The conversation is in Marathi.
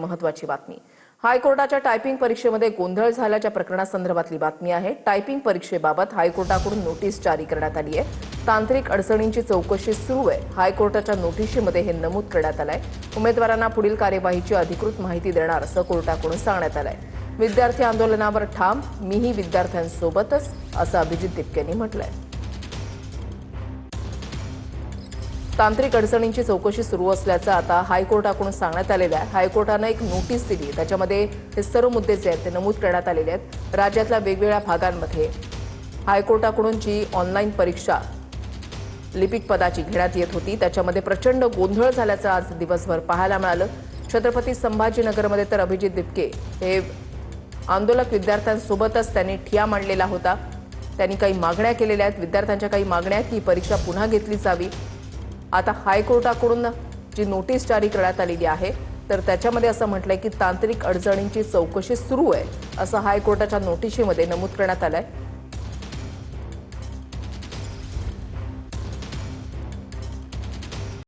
महत्त्वाची बातमी हायकोर्टाच्या टायपिंग परीक्षेमध्ये गोंधळ झाल्याच्या प्रकरणासंदर्भातली बातमी आहे। टायपिंग परीक्षेबाबत हायकोर्टाकडून नोटीस जारी करण्यात आली आहे। तांत्रिक अडचणींची चौकशी सुरू आहे। हायकोर्टाच्या नोटिशीमध्ये हे नमूद करण्यात आलंय। उमेदवारांना पुढील कार्यवाहीची अधिकृत माहिती देणार असं कोर्टाकडून सांगण्यात आलंय। विद्यार्थी आंदोलनावर ठाम, मीही विद्यार्थ्यांसोबतच, असं अभिजित दिपकेंनी म्हटलंय। तांत्रिक अडचणींची चौकशी सुरू असल्याचं आता हायकोर्टाकडून सांगण्यात आलेलं आहे। हायकोर्टाने एक नोटीस दिली, त्याच्यामध्ये हे सर्व मुद्दे जे आहेत ते नमूद करण्यात आलेले आहेत। राज्यातल्या वेगवेगळ्या भागांमध्ये हायकोर्टाकडून जी ऑनलाईन परीक्षा लिपिक पदाची घेण्यात येत होती, त्याच्यामध्ये प्रचंड गोंधळ झाल्याचं आज दिवसभर पाहायला मिळालं। छत्रपती संभाजीनगरमध्ये तर अभिजित दिपके हे आंदोलक विद्यार्थ्यांसोबतच त्यांनी ठिय्या मांडलेला होता। त्यांनी काही मागण्या केलेल्या आहेत। विद्यार्थ्यांच्या काही मागण्या आहेत की ही परीक्षा पुन्हा घेतली जावी। आता हायकोर्टाकडून जी नोटीस जारी करण्यात आलेली आहे, तर त्याच्यामध्ये असं म्हटलंय की तांत्रिक अडचणींची चौकशी सुरू आहे, असं हायकोर्टाच्या नोटिशीमध्ये नमूद करण्यात आलंय।